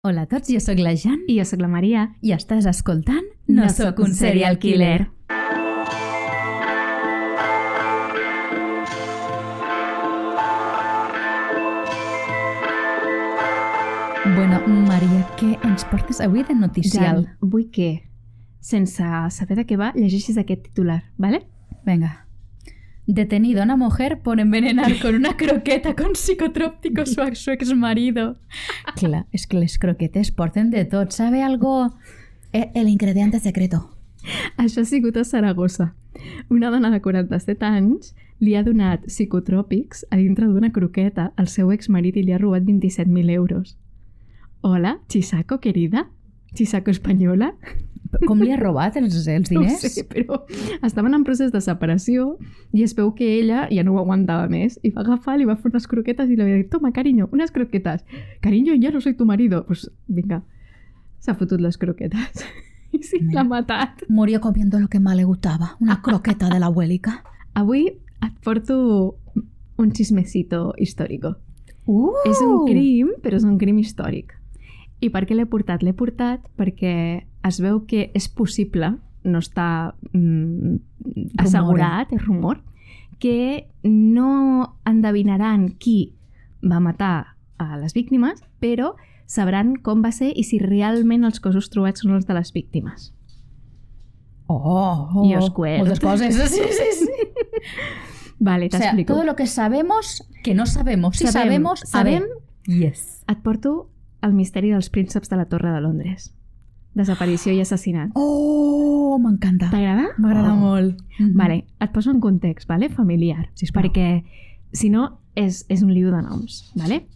Hola a tots, jo sóc la Jan I jo sóc la Maria. i estàs escoltant No sóc un serial killer. Bueno, Maria, què ens portes avui de noticial? Jan, vull que, sense saber de què va, llegeixis aquest titular, ¿vale? Venga. Detenido a una mujer por envenenar con una croqueta con psicotrópico su exmarido. Clar, és que les croquetes porten de tot. ¿Sabe algo? El ingrediente secreto. Això ha sigut a Saragossa. Una dona de 47 anys li ha donat psicotròpics a dintre d'una croqueta al seu exmarit i li ha robat 27.000 euros. Hola, Chisaco, querida? Chisaco espanyola? Com li ha robat els diners? No ho sé, però estaven en procés de separació i es veu que ella ja no ho aguantava més i va agafar, li va fer unes croquetes i li va dir: toma, cariño, unas croquetas. Cariño, ya no soy tu marido. Pues vinga, s'ha fotut les croquetes i sí, l'ha matat. Murió comiendo lo que más le gustaba, una croqueta de la abuelica. Avui et porto un chismecito històrico. És un crim, però és un crim històric. I per què l'he portat? L'he portat perquè es veu que és possible, no està assegurat, és rumor, que no endevinaran qui va matar a les víctimes, però sabran com va ser i si realment els cossos trobats són els de les víctimes. Oh, I us cuento. Moltes coses. Sí. Vale, t'explico. O sea, todo lo que sabemos, que no sabemos. Si sabemos, sabem. Yes. Et porto el misteri dels prínceps de la Torre de Londres. Desaparició i assassinat. Oh, m'encanta. T'agrada? M'agrada molt. Vale, et poso en context, vale? Familiar. Sisplau. Perquè, si no, és un lío de noms. Vale?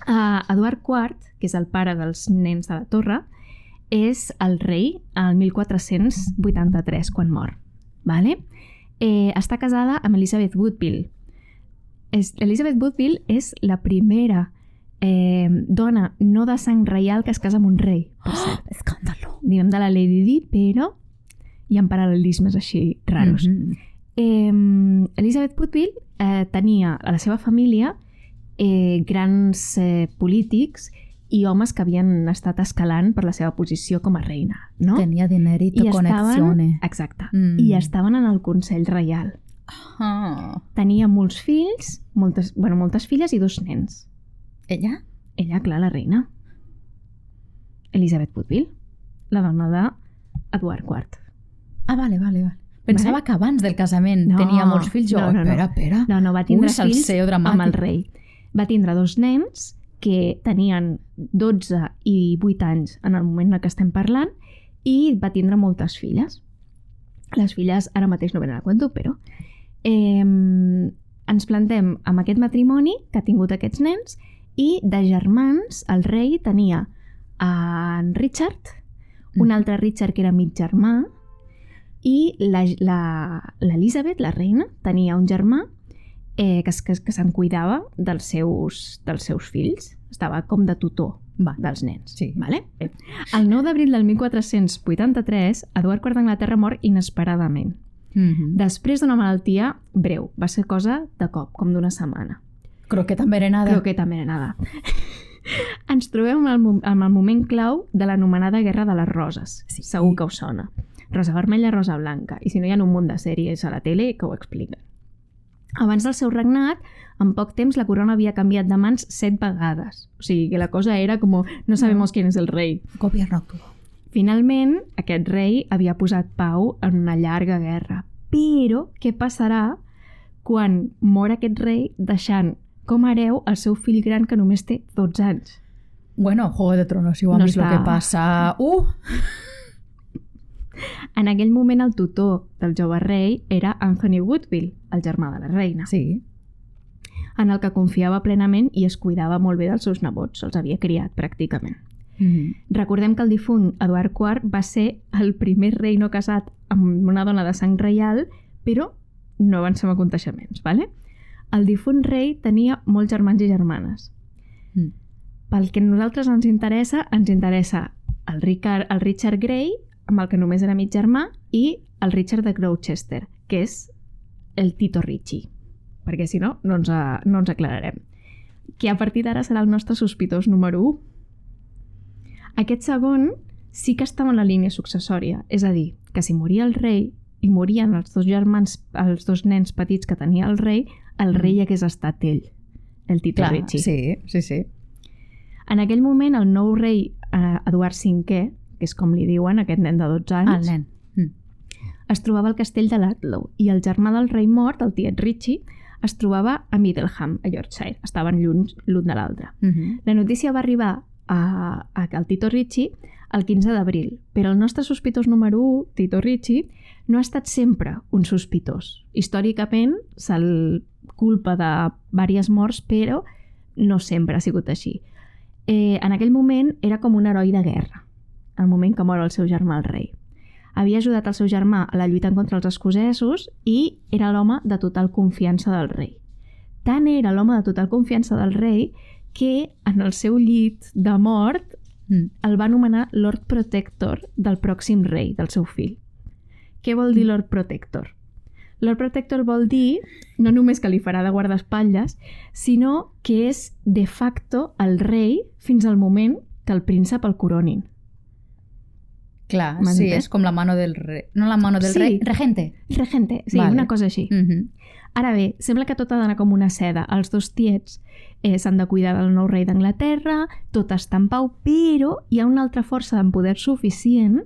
Eduard IV, que és el pare dels nens de la Torre, és el rei el 1483, quan mor. Vale? Està casada amb Elizabeth Woodville. Elizabeth Woodville és la primera dona no de sang reial que es casa amb un rei. Escàndalo. Diguem de la Lady Di, però hi ha paral·lelismes així raros. Elizabeth Woodville tenia a la seva família grans polítics i homes que havien estat escalant per la seva posició com a reina, no? Tenia dinerito, connexione. Exacte. I estaven en el Consell Reial. Tenia molts fills, moltes filles i 2 nens. Ella? Ella, clar, la reina. Elizabeth Woodville, la dona d'Eduard IV. Ah, vale. Pensava que abans del casament tenia molts fills. No. Espera. No, va tindre fills dramàtic. amb el rei. Va tindre 2 nens que tenien 12 i 8 anys en el moment en què estem parlant i va tindre moltes filles. Les filles ara mateix no venen a cuento, però ens plantem amb aquest matrimoni que ha tingut aquests nens i de germans el rei tenia en Richard, un altre Richard que era mig germà, i l'Elizabeth, la reina, tenia un germà que se'n cuidava dels seus fills. Estava com de tutor dels nens. Sí. Vale? El 9 d'abril del 1483, Eduard IV d'Anglaterra mor inesperadament. Després d'una malaltia breu. Va ser cosa de cop, com d'una setmana. Croqueta envenenada. Ens trobem en el moment clau de l'anomenada Guerra de les Roses. Sí. Segur que us sona. Rosa vermella, rosa blanca. I si no, hi ha un munt de sèries a la tele que ho expliquen. Abans del seu regnat, en poc temps la corona havia canviat de mans 7 vegades. O sigui que la cosa era com no sabemos quién es el rei. Gobierno actual. Finalment, aquest rei havia posat pau en una llarga guerra. Però què passarà quan mor aquest rei deixant com a hereu el seu fill gran que només té 12 anys? Bueno, Juego de Tronos, si ho ha vist el que passa... En aquell moment el tutor del jove rei era Anthony Woodville, el germà de la reina. Sí. En el que confiava plenament i es cuidava molt bé dels seus nebots, els havia criat pràcticament. Recordem que el difunt Eduard IV va ser el primer rei no casat amb una dona de sang reial, però no avancem a contagiaments, ¿vale? El difunt rei tenia molts germans i germanes. Pel que a nosaltres ens interessa el Richard Grey, amb el que només era mig germà, i el Richard de Gloucester, que és el Tito Ricci, perquè si no, no ens aclararem. Que a partir d'ara serà el nostre sospitós número 1. Aquest segon sí que estava en la línia successòria, és a dir, que si moria el rei i morien els dos germans, els dos nens petits que tenia el rei hagués estat ell, el Tito Ricci. Sí. En aquell moment, el nou rei Eduard V, que és com li diuen, aquest nen de 12 anys, El nen. es trobava al castell de Ludlow i el germà del rei mort, el tiet Ricci, es trobava a Middleham, a Yorkshire. Estaven lluny l'un de l'altre. La notícia va arribar al Tito Ricci el 15 d'abril, però el nostre sospitós número 1, Tito Ricci, no ha estat sempre un sospitós. Històricament se'l culpa de diverses morts, però no sempre ha sigut així. En aquell moment era com un heroi de guerra, el moment que mor el seu germà el rei. Havia ajudat el seu germà a la lluita contra els escocesos i era l'home de total confiança del rei. Tant era l'home de total confiança del rei que en el seu llit de mort el va anomenar Lord Protector del pròxim rei, del seu fill. Què vol dir Lord Protector? Lord Protector vol dir no només que li farà de guardaespatlles, sinó que és de facto el rei fins al moment que el príncep el coronin. Clar, sí, és com la mano del rei. No la mano del rei, regente. Regente, sí, una cosa així. Ara bé, sembla que tot ha d'anar com una seda. Els dos tiets s'han de cuidar del nou rei d'Anglaterra, tot està en pau, però hi ha una altra força d'en poder suficient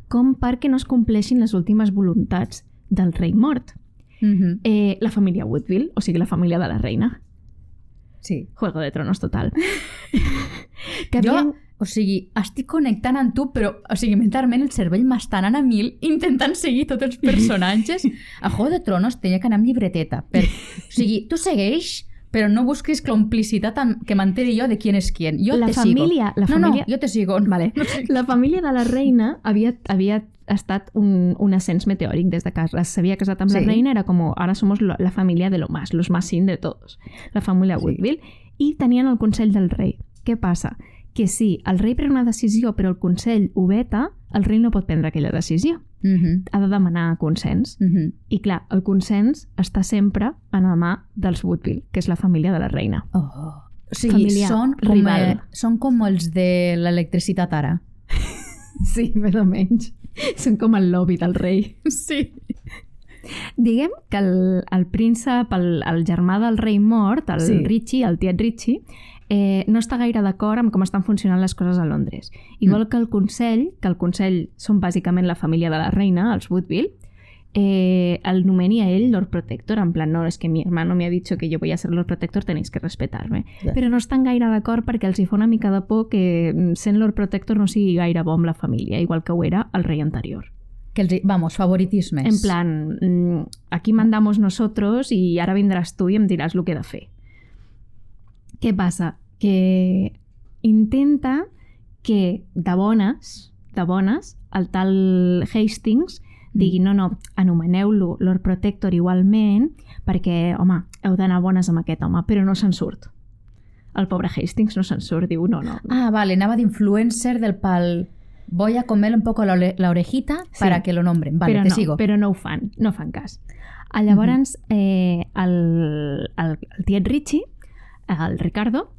com perquè no es compleixin les últimes voluntats del rei mort. La família Woodville, o sigui, la família de la reina. Sí. Juego de Tronos total. O sigui, estic connectant amb tu, però mentalment el cervell m'està anant a mil intentant seguir tots els personatges. A Juego de Tronos tenia que anar amb llibreteta. O sigui, tu segueix, però no busquis complicitat que m'enteri jo de quién és quién. Jo te sigo. No, jo te sigo. Vale. La família de la reina havia estat un ascens meteòric des de que s'havia casat amb la reina. Era com, ara somos la família de lo más, los más sin de todos. La família Woodville. I tenien el consell del rei. Què passa? Que si el rei pren una decisió però el consell ho veta, el rei no pot prendre aquella decisió. Ha de demanar consens. I clar, el consens està sempre en la mà dels Woodville, que és la família de la reina. O sigui, són com els de l'electricitat ara. Sí, més o menys. Són com el lobby del rei. Sí. Diguem que el príncep, el germà del rei mort, el Ricci, el tiet Ricci, no està gaire d'acord amb com estan funcionant les coses a Londres. Igual que el Consell són bàsicament la família de la reina, els Woodville, el nomeni a ell Lord Protector, en plan, no, es que mi hermano me ha dicho que yo voy a ser Lord Protector, tenéis que respetarme. Però no estan gaire d'acord perquè els hi fa una mica de por que sent Lord Protector no sigui gaire bo amb la família, igual que ho era el rei anterior. Favoritismes. En plan, aquí mandamos nosotros y ahora vendrás tú y em diràs lo que he de fer. Què passa? Que intenta que de bones, el tal Hastings digui no, anomeneu-lo Lord Protector igualment perquè, home, heu d'anar bones amb aquest home, però no se'n surt. El pobre Hastings no se'n surt, diu no. Vale, anava d'influencer del pal... Voy a comerle un poco la orejita para que lo nombren. Vale, però te sigo. Però no fan cas. Llavors, el tiet Ricci, el Ricardo,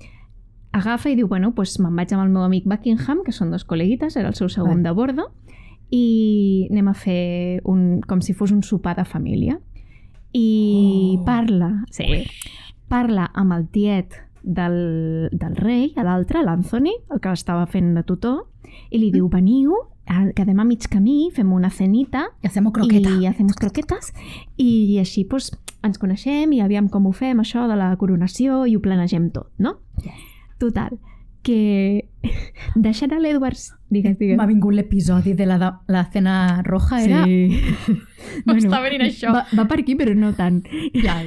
agafa i diu, bueno, pues me'n vaig amb el meu amic Buckingham, que són dos col·leguites, era el seu segon de bordo, i anem a fer com si fos un sopar de família. I parla amb el tiet del rei, l'altre, l'Anthony, el que l'estava fent de tutor, i li diu, veniu, quedem a mig camí, fem una cenita i hacemos croquetes i així pues, ens coneixem i aviam com ho fem, això de la coronació, i ho planegem tot, no? Total, que deixant a l'Edward... Digues. M'ha vingut l'episodi de la cena roja, era... Sí. M'està venint això. Va per aquí, però no tant. Ja.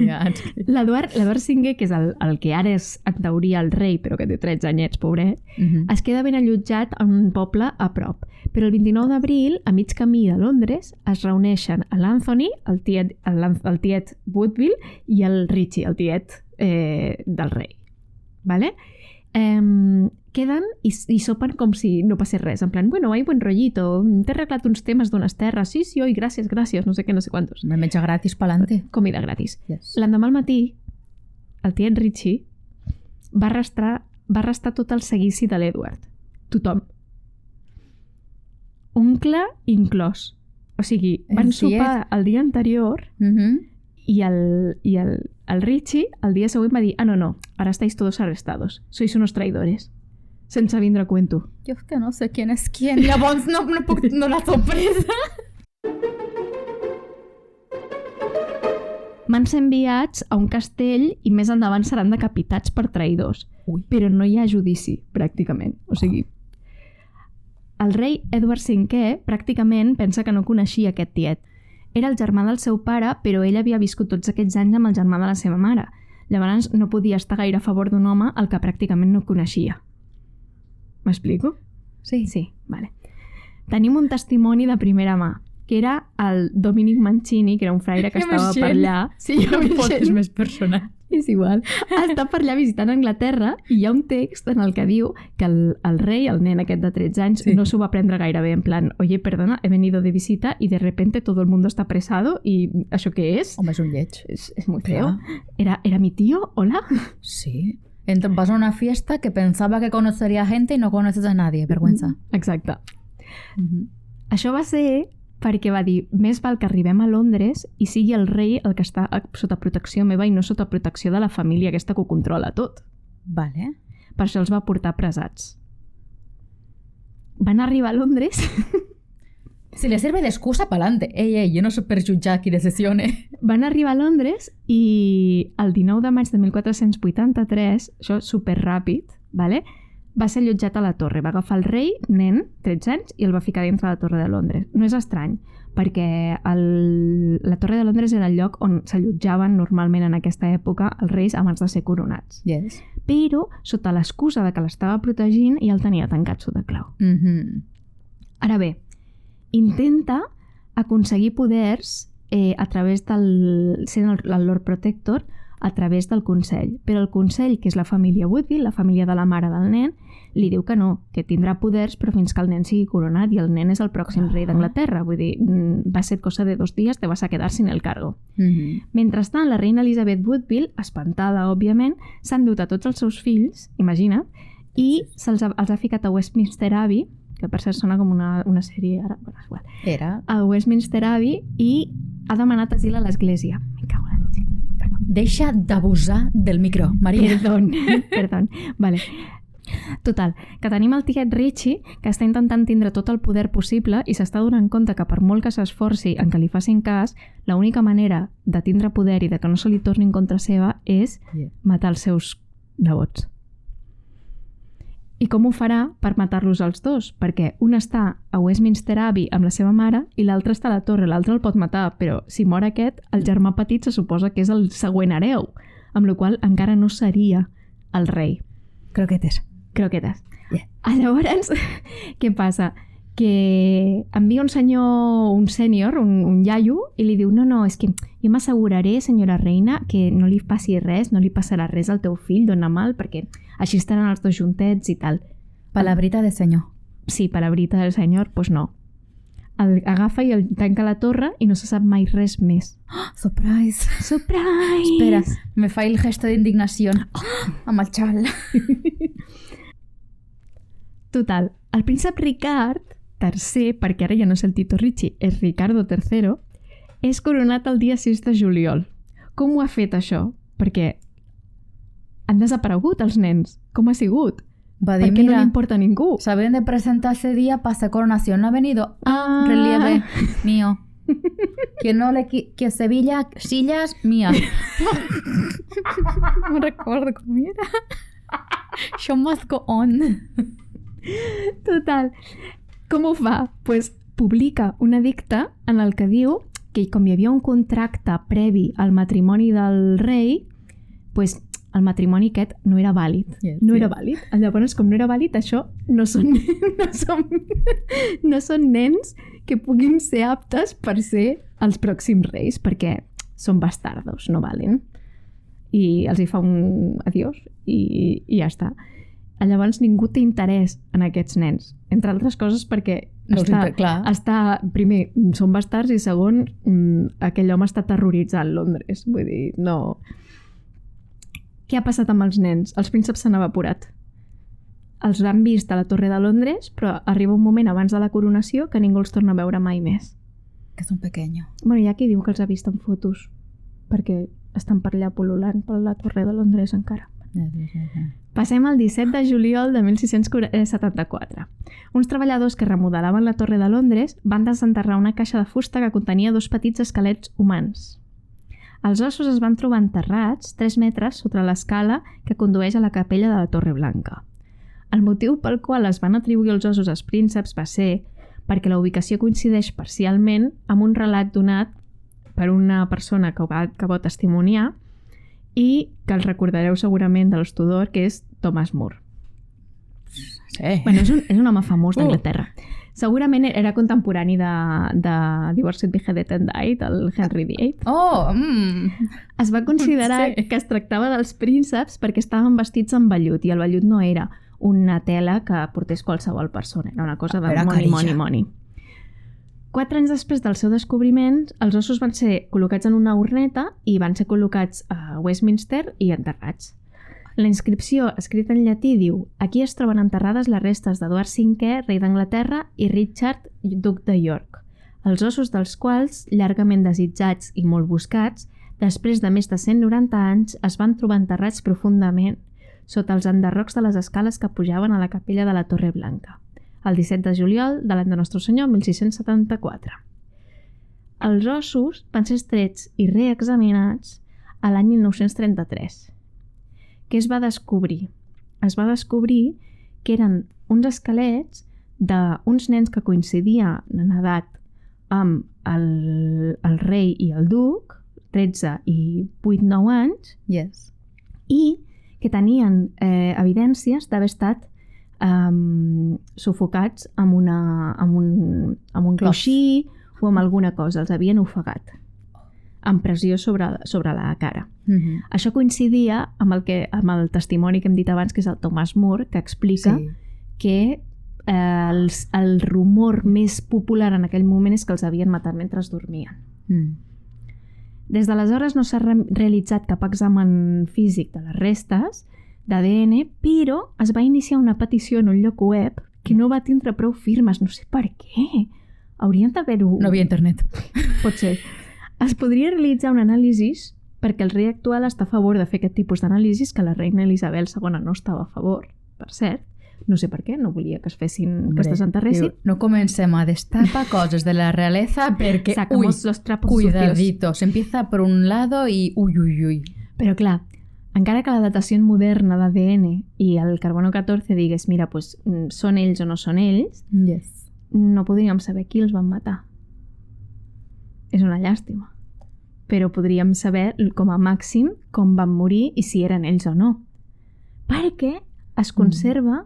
L'Edward V, que és el que ara és, en teoria, el rei, però que té 13 anyets, pobret, es queda ben allotjat en un poble a prop. Però el 29 d'abril, a mig camí de Londres, es reuneixen l'Anthony, el tiet Woodville, i el Ricci, el tiet del rei. Vale? Queden i sopen com si no passés res, en plan, bueno, hay buen rollito, t'he arreglat uns temes d'unes terres, sí, oi, gràcies, no sé què, no sé quantos. Me menja gratis pa'lante. Comida gratis. Yes. L'endemà al matí, el tiet Ricci va arrastrar tot el seguici de l'Edward. Tothom. oncle inclòs. O sigui, van sopar el dia anterior i el Richie el dia següent va dir no, ara estáis todos arrestados, sois unos traidores. Sense vindre a cuento. Jo és que no sé quién és quién. Llavors no puc donar sorpresa. Van ser enviats a un castell i més endavant seran decapitats per traïdors. Però no hi ha judici, pràcticament. O sigui, el rei Edward V pràcticament pensa que no coneixia aquest tiet. Era el germà del seu pare, però ell havia viscut tots aquests anys amb el germà de la seva mare. Llavors no podia estar gaire a favor d'un home el que pràcticament no coneixia. M'explico? Sí. Sí, vale. Tenim un testimoni de primera mà, que era el Dominic Mancini, que era un fraire que estava per allà. Sí, jo em fotis més personal. És igual. Està per allà visitant Anglaterra i hi ha un text en el que diu que el rei, el nen aquest de 13 anys, no s'ho va prendre gaire bé, en plan, oye, perdona, he venido de visita y de repente todo el mundo está apresado y ¿això què és? Home, és un lleig. Es muy feo. ¿Era mi tío? ¿Hola? Sí. Vas a una fiesta que pensaba que conocería gente y no conoces a nadie. Vergüenza. Exacte. Això va ser perquè va dir, més val que arribem a Londres i sigui el rei el que està sota protecció meva i no sota protecció de la família aquesta que ho controla tot. Vale. Per això els va portar presats. Van arribar a Londres... Si le sirve de excusa, pa'lante. Ei, jo no soc per jutjar qui decisione. Van arribar a Londres i el 19 de maig de 1483, això superràpid, vale? Va ser allotjat a la torre. Va agafar el rei, nen, 13 anys, i el va ficar dintre la torre de Londres. No és estrany, perquè la torre de Londres era el lloc on s'allotjaven normalment en aquesta època els reis abans de ser coronats. Yes. Però, sota l'excusa de que l'estava protegint, ja el tenia tancat sota clau. Ara bé, intenta aconseguir poders a través sent el Lord Protector, a través del Consell. Però el Consell, que és la família Woodville, la família de la mare del nen, li diu que no, que tindrà poders però fins que el nen sigui coronat i el nen és el pròxim rei d'Anglaterra. Vull dir, va ser cosa de 2 dies, te vas a quedar sin el cargo. Mentrestant, la reina Elizabeth Woodville, espantada, òbviament, s'ha endut a tots els seus fills, imagina't, i els ha ficat a Westminster Abbey, que per cert sona com una sèrie ara, bueno, és igual. Era. A Westminster Abbey i ha demanat asil a l'església. Me cago en la leche. Deixa d'abusar del micro, Maria. Perdó. Vale. Total, que tenim el tiet Richie que està intentant tindre tot el poder possible i s'està donant compte que per molt que s'esforci en que li facin cas, l'única manera de tindre poder i de que no se li torni en contra seva és matar els seus nebots. I com ho farà per matar-los els dos? Perquè un està a Westminster Abbey amb la seva mare i l'altre està a la torre. L'altre el pot matar, però si mor aquest, el germà petit se suposa que és el següent hereu, amb la qual cosa encara no seria el rei. Croquetes. Yeah. Llavors, què passa? Que envia un senyor, un sènior, un iaio, i li diu, no, és que jo m'asseguraré, senyora reina, que no li passi res, no li passarà res al teu fill, dona mal, perquè així estaran els dos juntets i tal. Palabrita de senyor. Sí, palabrita del senyor, doncs no. El agafa i el tanca a la torre i no se sap mai res més. Oh, surprise! Espera, me fa el gesto d'indignació amb el xal. Total, el príncep Ricard III, perquè ara ja no és el Tito Ricci, és Ricardo III, és coronat el dia 6 de juliol. Com ho ha fet això? Perquè han desaparegut els nens. Com ha sigut? Va dir, perquè no li importa a ningú. Saben de presentar ese día para hacer coronación. No ha venido. Relieve mío. Que Sevilla, sillas, mía. No recuerdo com era. Show must go on. Total. Com ho fa? Pues publica un edicte en el que diu que com hi havia un contracte previ al matrimoni del rei, pues el matrimoni aquest no era vàlid. Era vàlid. Llavors, com no era vàlid, això no són nens que puguin ser aptes per ser els pròxims reis, perquè són bastardos, no valen. I els hi fa un adiós i ja està. Llavors ningú té interès en aquests nens, entre altres coses perquè primer, són bastards i segon, aquell home està terroritzant Londres, vull dir, no... Què ha passat amb els nens? Els prínceps s'han evaporat. els han vist a la Torre de Londres, però arriba un moment abans de la coronació que ningú els torna a veure mai més. Que és un pequeño. Bueno, hi ha qui diu que els ha vist en fotos, perquè estan per allà pol·lulant per la Torre de Londres encara. Passem al 17 de juliol de 1674. Uns treballadors que remodelaven la Torre de Londres van desenterrar una caixa de fusta que contenia 2 petits esquelets humans. Els ossos es van trobar enterrats 3 metres sota l'escala que condueix a la capella de la Torre Blanca. El motiu pel qual es van atribuir els ossos als prínceps va ser perquè la ubicació coincideix parcialment amb un relat donat per una persona que va testimoniar i que el recordareu segurament de l'Estudor, que és Thomas More. Sí. Bueno, és un home famós d'Anglaterra. Segurament era contemporani de Divorced, Beheaded and Died, el Henry VIII. Oh! Es va considerar que es tractava dels prínceps perquè estaven vestits amb vellut, i el vellut no era una tela que portés qualsevol persona, era una cosa de money. 4 anys després del seu descobriment, els ossos van ser col·locats en una urneta i van ser col·locats a Westminster i enterrats. La inscripció, escrita en llatí, diu: aquí es troben enterrades les restes d'Eduard V, rei d'Anglaterra, i Richard, duc de York, els ossos dels quals, llargament desitjats i molt buscats, després de més de 190 anys, es van trobar enterrats profundament sota els enderrocs de les escales que pujaven a la capella de la Torre Blanca, el 17 de juliol de l'any de Nostre Senyor, 1674. Els ossos van ser extrets i reexaminats a l'any 1933. Què es va descobrir? Es va descobrir que eren uns esquelets d'uns nens que coincidien en edat amb el rei i el duc, 13 i 8-9 anys, Yes. i que tenien evidències d'haver estat sufocats amb un coixí o amb alguna cosa, els havien ofegat amb pressió sobre la cara. Això coincidia amb el testimoni que hem dit abans, que és el Thomas More, que explica que el rumor més popular en aquell moment és que els havien matat mentre es dormien. Des d'aleshores no s'ha realitzat cap examen físic de les restes d'ADN, però es va iniciar una petició en un lloc web que no va tindre prou firmes, no sé per què. Haurien d'haver-ho... No havia internet. Pot ser. Es podria realitzar un anàlisi perquè el rei actual està a favor de fer aquest tipus d'anàlisis, que la reina Isabel II no estava a favor, per cert. No sé per què, no volia que es fessin, que es desenterressin. No comencem a destapar coses de la realeza perquè, sacamos los trapos cuidadito, sucios. se empieza por un lado y uy. Però clar, encara que la datació moderna d'ADN i el carbono 14 digués, mira, pues, són ells o no són ells, Yes. no podríem saber qui els van matar. És una llàstima. Però podríem saber, com a màxim, com van morir i si eren ells o no. Perquè es conserva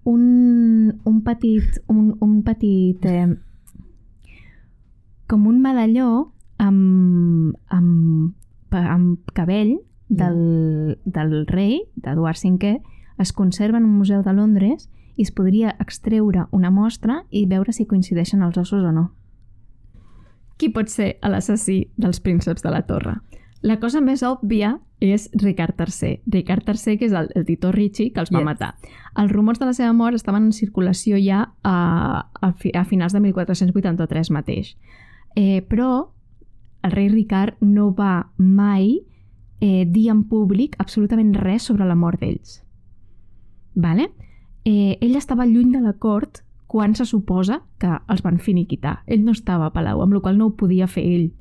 un petit com un medalló amb cabell del rei, d'Eduard V, es conserva en un museu de Londres i es podria extreure una mostra i veure si coincideixen els ossos o no. Qui pot ser l'assassí dels prínceps de la Torre? La cosa més òbvia és Ricard III. Ricard III, que és el Tito Ricci, que els va matar. Els rumors de la seva mort estaven en circulació ja a finals de 1483 mateix. Però el rei Ricard no va mai dir en públic absolutament res sobre la mort d'ells. Vale? Ell estava lluny de la cort quan se suposa que els van finiquitar. Ell no estava a Palau, amb la qual cosa no ho podia fer ell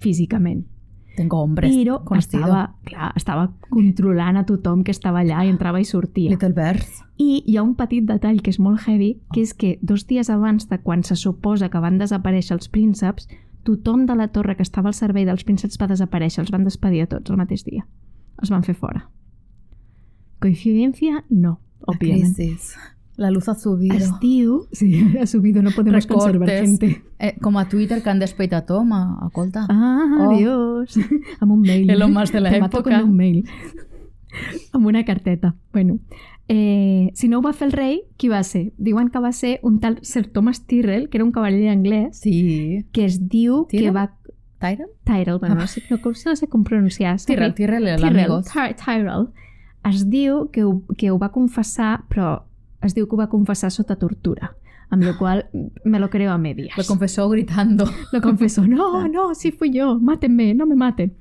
físicament. Tengo hombres Però estava controlant a tothom que estava allà i entrava i sortia. Little Birds. I hi ha un petit detall que és molt heavy, que és que 2 dies abans de quan se suposa que van desaparèixer els prínceps, tothom de la torre que estava al servei dels prínceps va desaparèixer, els van despedir a tots el mateix dia. Els van fer fora. Coincidència? No, òbviament. La crisis. La luz ha subido. Es diu... Sí, ha subido, no podemos conservar gente. Com a Twitter que han despeit a Tom, a Colta. Adiós. Amb un mail. Elon Musk de l'època. Te mato con un mail. Amb una carteta. Bueno, si no ho va fer el rei, qui va ser? Diuen que va ser un tal Sir Thomas Tyrrell, que era un cavaller anglès, que es diu que va... Tyrrell, bueno, no sé com pronunciar. Tyrrell, l'amigo. Tyrrell. Es diu que ho va confessar, però es diu que ho va confessar sota tortura, amb la qual me lo creo a medias. Lo confesó gritando. Lo confesó, no, sí fui yo, mátenme, no me maten.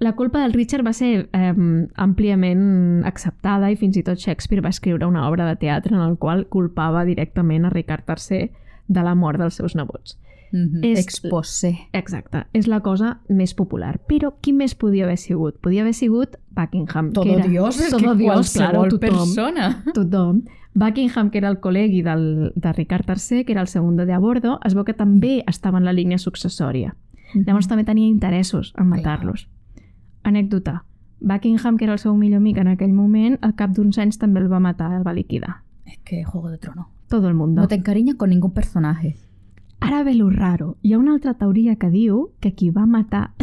La culpa del Richard va ser àmpliament acceptada i fins i tot Shakespeare va escriure una obra de teatre en el qual culpava directament a Ricard III de la mort dels seus nebots. Exposé. Exacte, és la cosa més popular. Però qui més podia haver sigut? Podia haver sigut Buckingham. Todo que era, Dios, és todo que Dios, qualsevol claro, persona. Tothom. Buckingham, que era el col·legui de Ricard III, que era el segundo de a bordo, es veu que també estava en la línia successòria. Llavors també tenia interessos en matar-los. Anècdota. Buckingham, que era el seu millor amic en aquell moment, al cap d'uns anys també el va matar, el va liquidar. Es que Juego de Trono. Todo el mundo. No te encariñas con ningún personaje. Ara ve lo raro. Hi ha una altra teoria que diu que qui va matar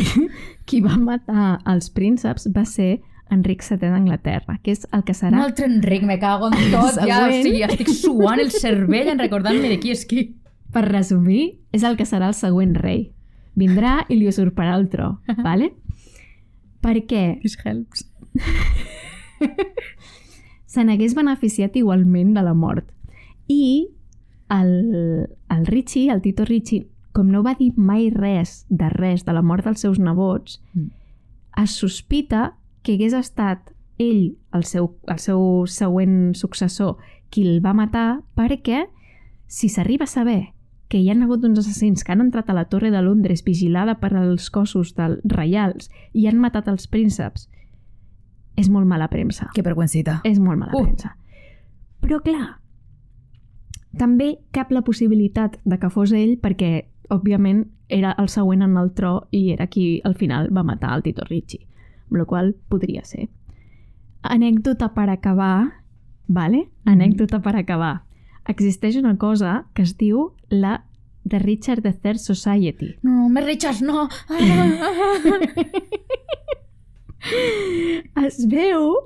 els prínceps va ser Enric VII d'Anglaterra, que és el que serà... Un altre Enric, me cago en tot, ja, o sigui, estic suant el cervell en recordar-me de qui és qui. Per resumir, és el que serà el següent rei. Vindrà i li usurparà el tro, vale? Per què? This helps. Se n'hagués beneficiat igualment de la mort. I el Richie, el Tito Richie, com no va dir mai res de la mort dels seus nebots, es sospita que hagués estat ell, el seu següent successor, qui el va matar, perquè si s'arriba a saber que hi ha hagut uns assassins que han entrat a la Torre de Londres vigilada per als cossos reials i han matat els prínceps, és molt mala premsa. Que vergüencita. És molt mala premsa. Però clar, també cap la possibilitat de que fos ell perquè, òbviament, era el següent en el tro i era qui al final va matar el Tito Richie, amb la qual podria ser. Anècdota per acabar, vale? Anècdota per acabar. Existeix una cosa que es diu la The Richard III Society. No, me Richards, no! Es veu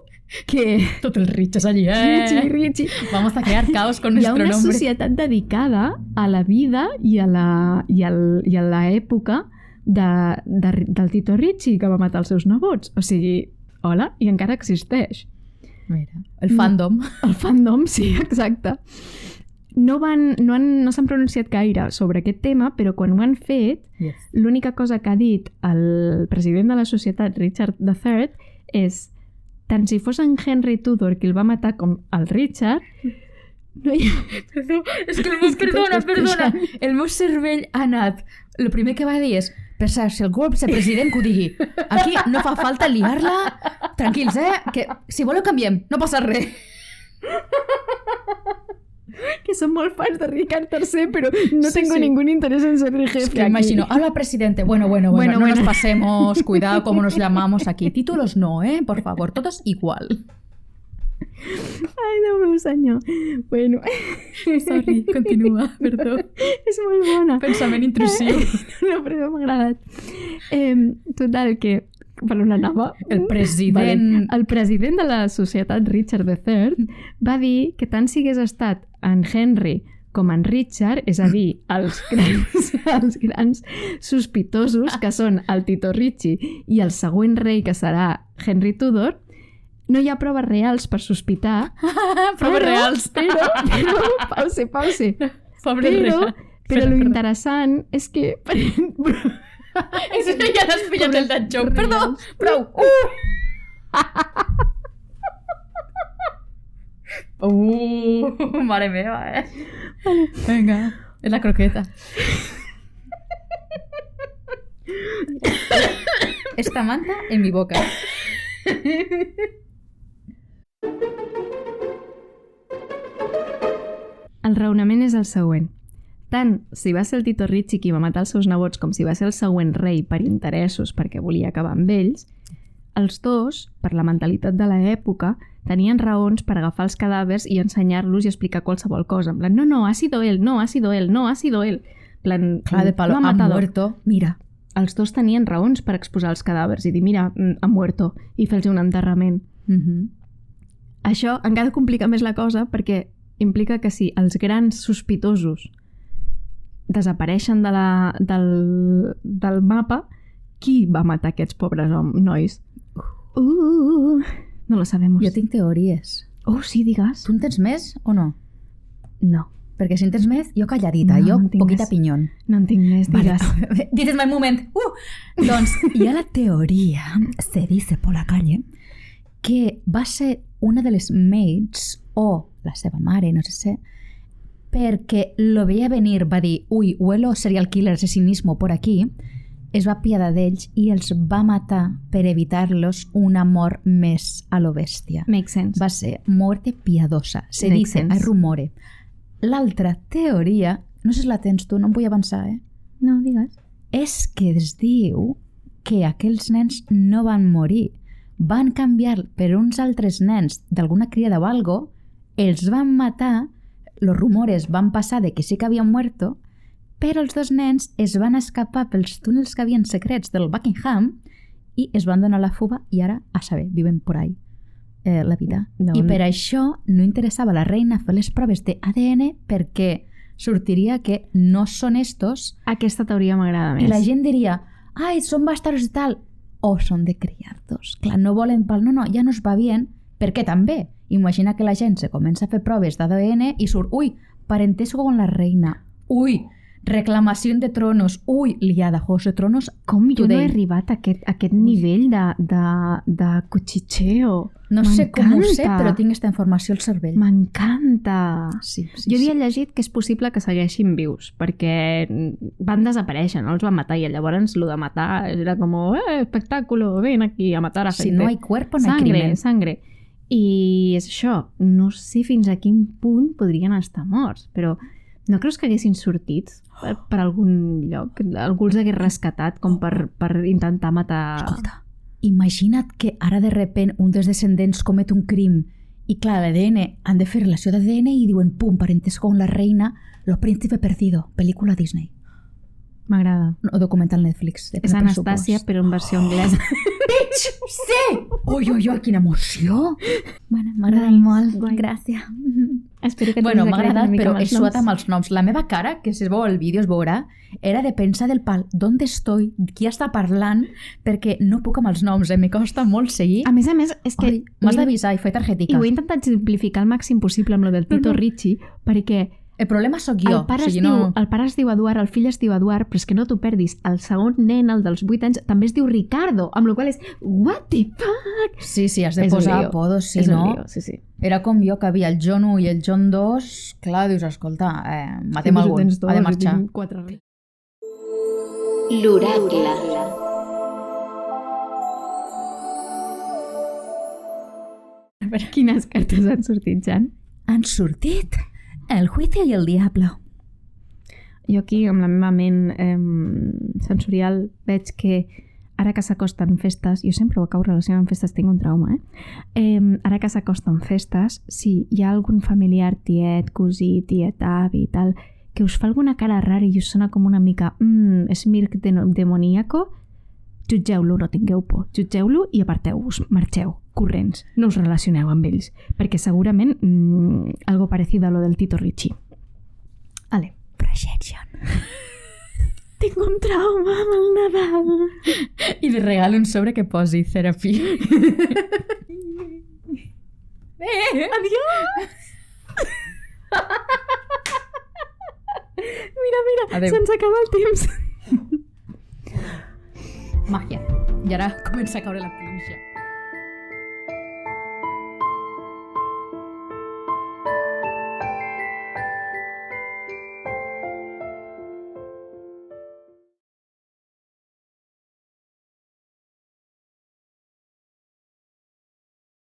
que... Tot el Richards allí, Richie. Vamos a crear caos con nuestro nombre. Hi ha una societat dedicada a la vida i a l'època del Tito Richie, que va matar els seus nebots. O sigui, hola, i encara existeix. Mira, el fandom. El fandom, sí, exacte. No s'han pronunciat gaire sobre aquest tema, però quan ho han fet, l'única cosa que ha dit el president de la societat, Richard III, és tant si fos en Henry Tudor qui el va matar com el Richard, no hi ha... Perdona. El meu cervell ha anat... El primer que va dir és, per cert, si algú vol ser president, que ho digui. Aquí no fa falta liar-la. Tranquils, que si voleu canviem, no passa res. Que son molt fans de Ricard III, pero no tengo ningún interés en ser el jefe. Es que aquí. Imagino, hola presidente, bueno, no nos pasemos, cuidado cómo nos llamamos aquí. Títulos no, por favor, todos igual. Ai, Déu meu senyor. Bueno. Sorry, continua, perdó. És molt bona. Pensament intrusiu. No, però m'ha agradat. Total, que per on anava? El president... Vale. El president de la societat, Richard III, va dir que tant si hagués estat en Henry com en Richard, és a dir, els grans sospitosos, que són el Tito Richie i el següent rei, que serà Henry Tudor, no hi ha proves reals per sospitar. Proves reals. Però, pause. Però lo interessant és que... Eso ja l'has pillat el dat joc. Perdó, prou. Mare meva, Vale. Venga, es la croqueta. Esta manta en mi boca. El raonament és el següent. Tant si va ser el Tito Richie qui va matar els seus nebots com si va ser el següent rei per interessos perquè volia acabar amb ells, els dos, per la mentalitat de l'època, tenien raons per agafar els cadàvers i ensenyar-los i explicar qualsevol cosa. En plan, no, ha sido él. En plan, clar, de palo, ha muerto. Mira. Els dos tenien raons per exposar els cadàvers i dir, mira, ha muerto, i fer-los un enterrament. Això encara complica més la cosa perquè implica que si els grans sospitosos desapareixen del mapa, qui va matar aquests pobres nois? No lo sabemos. Jo tinc teories. Oh, sí, digues. Tu en tens més o no? No. Perquè si en tens més, jo calladita, No, jo en tinc poquita més. pinyón. No en tinc més, digues. Vale. This is my moment. Doncs hi ha la teoria, se dice por la calle, que va ser una de les maids o la seva mare, no sé, perquè lo veia venir, va dir, ui, huelo serial killer, asesinismo por aquí, es va apiadar d'ells i els va matar per evitar-los una mort més a lo bèstia. Makes sense. Va ser muerte piadosa. Se Makes dice, sense. hay rumore. L'altra teoria, no sé si la tens tu, no em vull avançar, No, digues. és que es diu que aquells nens no van morir. Van canviar per uns altres nens d'alguna criada o algo, els van matar, los rumores van passar de que sí que havien muerto, però els dos nens es van escapar pels túnels que havien secrets del Buckingham i es van donar la fuga i ara, a saber, viven por ahí la vida. I per això no interessava a la reina fer les proves d'ADN perquè sortiria que no són estos Aquesta teoria m'agrada més. i la gent diria, ai, són bastardos i tal, o són de criados. Clar, no volen pal, no, ja nos va bien, perquè també. Imagina que la gent se comença a fer proves d'ADN i surt, ui, parentesco con la reina, ui, reclamació de tronos, ui, liada, Juegos de Tronos. Com jo no today. he arribat a aquest nivell de cuchicheo? No sé com ho sé, M'encanta. però tinc aquesta informació al cervell. M'encanta. Sí, Jo havia llegit que és possible que segueixin vius, perquè van desaparèixer, no els van matar, i llavors lo de matar era com, espectáculo, ven aquí a matar a Si gente. no hay cuerpo, no hay Sangre, crimen. sangre. I és això, no sé fins a quin punt podrien estar morts, però no creus que haguessin sortit per algun lloc? Algú els hagués rescatat com per intentar matar... Escolta, imagina't que ara de repent un dels descendents comet un crim i clar, l'ADN, han de fer relació d'ADN i diuen, pum, parentesco con la reina, Lo Príncipe Perdido, pel·lícula Disney. M'agrada. O documental Netflix. És Anastàcia, però en versió anglesa. Bitch! Sí! Ui, ui, ui, quina emoció! Bueno, m'agrada Nice, molt. guai. Gràcies. Espero que Bueno, m'ha aclarit agradat, una mica però amb he els suat noms. amb els noms. La meva cara, que si es veu el vídeo es veurà, era de pensar del pal, ¿dónde estoy? Qui està parlant? Perquè no puc amb els noms, me costa molt seguir. A més, és que... Ai, m'has d'avisar i fer targetica. I ho he intentat simplificar al màxim possible amb lo del Tito Ricci, perquè El problema sóc jo. el pare es diu Eduard, el fill es diu Eduard, però és que no t'ho perdis. El segon nen, el dels 8 anys, també es diu Ricardo, amb la qual és... What the fuck? Sí, has de És un posar lío. apodos, si És un no... lío, sí. Era com jo, que havia el John 1 i el John 2. Clar, dius, escolta, matem algun, ha de marxar. L'oracle. A veure, quines cartes han sortit, Jan? Han sortit el juicio i el diablo. Jo aquí, amb la meva ment sensorial, veig que ara que s'acosten festes, jo sempre ho acabo relacionant amb festes, tinc un trauma, ara que s'acosten festes, si hi ha algun familiar, tiet, cosí, tiet, avi i tal, que us fa alguna cara rara i us sona com una mica smirk demoníaco, jutgeu-lo, no tingueu por, jutgeu-lo i aparteu-vos, marxeu, corrents, no us relacioneu amb ells, perquè segurament algo parecido a lo del Tito Ricci. Vale. Projection. Tinc un trauma amb el Nadal. I li regalo un sobre que posi therapy. Adiós! Mira, Adéu. se'ns acaba el temps. Màgia. I ara comença a caure la pila.